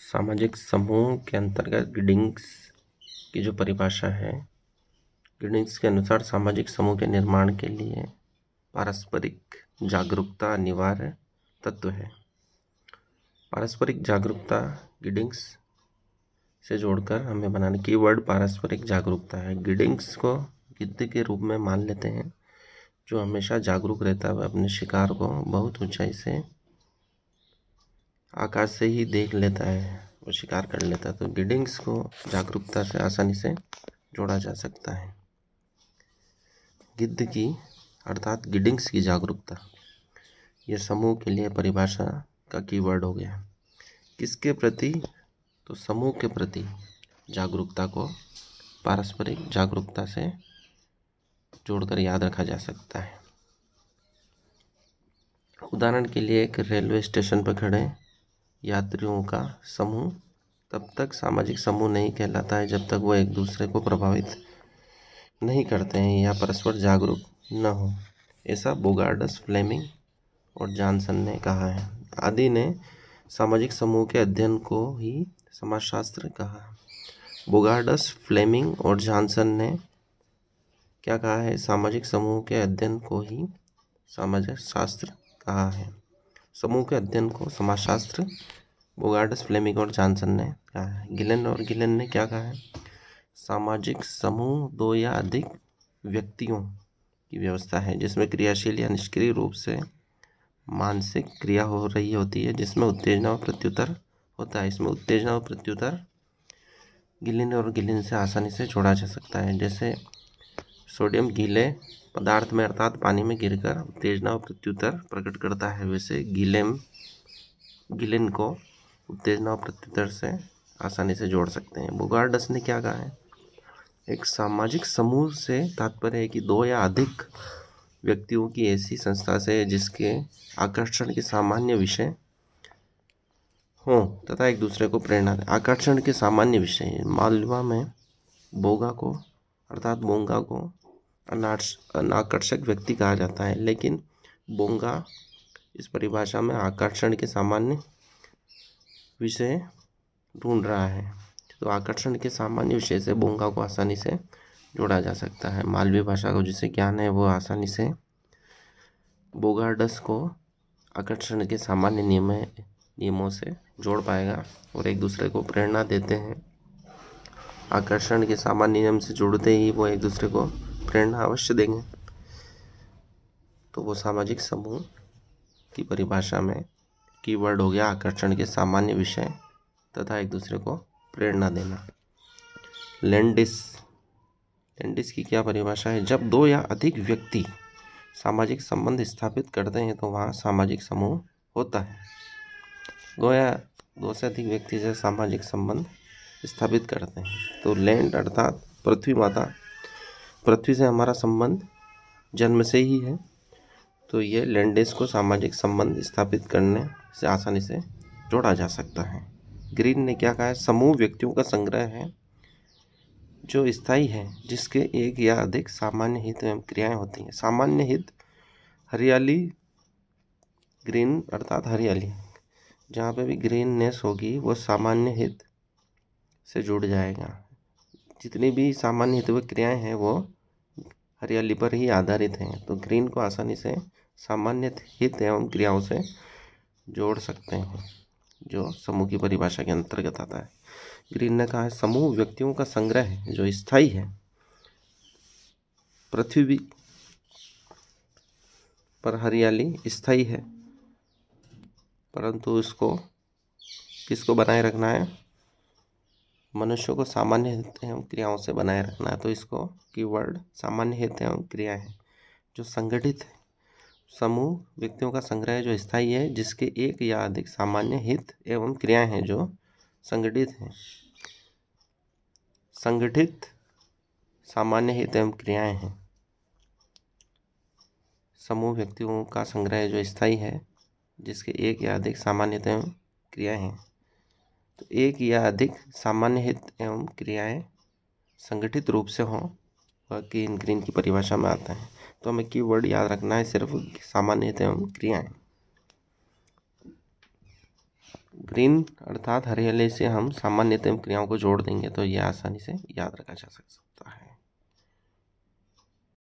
सामाजिक समूह के अंतर्गत गिडिंग्स की जो परिभाषा है, गिडिंग्स के अनुसार सामाजिक समूह के निर्माण के लिए पारस्परिक जागरूकता अनिवार्य तत्व है। पारस्परिक जागरूकता गिडिंग्स से जोड़कर हमें बनाने कीवर्ड पारस्परिक जागरूकता है। गिडिंग्स को गिद्ध के रूप में मान लेते हैं, जो हमेशा जागरूक रहता है, वह अपने शिकार को बहुत ऊंचाई से आकाश से ही देख लेता है, वो शिकार कर लेता है। तो गिडिंग्स को जागरूकता से आसानी से जोड़ा जा सकता है। गिद्ध की अर्थात गिडिंग्स की जागरूकता, यह समूह के लिए परिभाषा का कीवर्ड हो गया। किसके प्रति? तो समूह के प्रति जागरूकता को पारस्परिक जागरूकता से जोड़कर याद रखा जा सकता है। उदाहरण के लिए एक रेलवे स्टेशन पर खड़े यात्रियों का समूह तब तक सामाजिक समूह नहीं कहलाता है जब तक वो एक दूसरे को प्रभावित नहीं करते हैं या परस्पर जागरूक न हो। ऐसा बोगार्डस, फ्लेमिंग और जॉनसन ने कहा है। आदि ने सामाजिक समूह के अध्ययन को ही समाजशास्त्र कहा। बोगार्डस, फ्लेमिंग और जॉनसन ने क्या कहा है? सामाजिक समूह के अध्ययन को ही समाजशास्त्र कहा है। समूह के अध्ययन को समाजशास्त्र बोगार्डस, फ्लेमिंग और जॉनसन ने कहा है। गिलेन और गिलेन ने क्या कहा है? सामाजिक समूह दो या अधिक व्यक्तियों की व्यवस्था है जिसमें क्रियाशील या निष्क्रिय रूप से मानसिक क्रिया हो रही होती है, जिसमें उत्तेजना और प्रत्युत्तर होता है। इसमें उत्तेजना और प्रत्युत्तर गिलिन और गिलिन से आसानी से जोड़ा जा सकता है। जैसे सोडियम गीले पदार्थ में अर्थात पानी में गिरकर उत्तेजना और प्रत्युत्तर प्रकट करता है, वैसे गिलिन को उत्तेजना और प्रत्युत्तर से आसानी से जोड़ सकते हैं। बोगार्डस ने क्या कहा है? एक सामाजिक समूह से तात्पर्य है कि दो या अधिक व्यक्तियों की ऐसी संस्था से जिसके आकर्षण के सामान्य विषय हों तथा एक दूसरे को प्रेरणा दें। आकर्षण के सामान्य विषय, मालवा में बोगा को अर्थात बोंगा को अनाकर्षक व्यक्ति कहा जाता है, लेकिन बोंगा इस परिभाषा में आकर्षण के सामान्य विषय ढूंढ रहा है। तो आकर्षण के सामान्य विषय से बोंगा को आसानी से जोड़ा जा सकता है। मालवी भाषा को जिसे ज्ञान है वो आसानी से बोगार्डस को आकर्षण के सामान्य नियमों से जोड़ पाएगा और एक दूसरे को प्रेरणा देते हैं। आकर्षण के सामान्य नियम से जुड़ते ही वो एक दूसरे को प्रेरणा अवश्य देंगे। तो वो सामाजिक समूह की परिभाषा में कीवर्ड हो गया आकर्षण के सामान्य विषय तथा एक दूसरे को प्रेरणा देना। लैंडिस की क्या परिभाषा है? जब दो या अधिक व्यक्ति सामाजिक संबंध स्थापित करते हैं तो वहाँ सामाजिक समूह होता है। दो से अधिक व्यक्ति से सामाजिक संबंध स्थापित करते हैं तो लैंड अर्थात पृथ्वी माता, पृथ्वी से हमारा संबंध जन्म से ही है, तो ये लैंडिस को सामाजिक संबंध स्थापित करने से आसानी से जोड़ा जा सकता है। ग्रीन ने क्या कहा है? समूह व्यक्तियों का संग्रह है जो स्थायी है, जिसके एक या अधिक सामान्य हित एवं क्रियाएं होती हैं। सामान्य हित, हरियाली, ग्रीन अर्थात हरियाली, जहाँ पे भी ग्रीननेस होगी वो सामान्य हित से जुड़ जाएगा। जितनी भी सामान्य हित व क्रियाएं हैं वो हरियाली पर ही आधारित हैं, तो ग्रीन को आसानी से सामान्य हित एवं क्रियाओं से जोड़ सकते हैं, जो समूह की परिभाषा के अंतर्गत आता है। ग्रीन ने कहा है समूह व्यक्तियों का संग्रह है जो स्थायी है। पृथ्वी पर हरियाली स्थायी है, परंतु इसको किसको बनाए रखना है? मनुष्य को सामान्य हित एवं क्रियाओं से बनाए रखना है। तो इसको कीवर्ड सामान्य हित एवं क्रिया है जो संगठित है। समूह व्यक्तियों का संग्रह है जो स्थायी है, जिसके एक या अधिक सामान्य हित एवं क्रियाएं हैं जो संगठित हैं। संगठित सामान्य हित एवं क्रियाएं हैं। समूह व्यक्तियों का संग्रह है जो स्थायी है, जिसके एक या अधिक सामान्य हित एवं क्रियाएं हैं। तो एक या अधिक सामान्य हित एवं क्रियाएं संगठित रूप से हों वह ग्रीन की परिभाषा में आता है। तो हमें कीवर्ड याद रखना है सिर्फ सामान्य हित एवं क्रियाएं। ग्रीन अर्थात हरियाली से हम सामान्यतम क्रियाओं को जोड़ देंगे तो ये आसानी से याद रखा जा सकता है।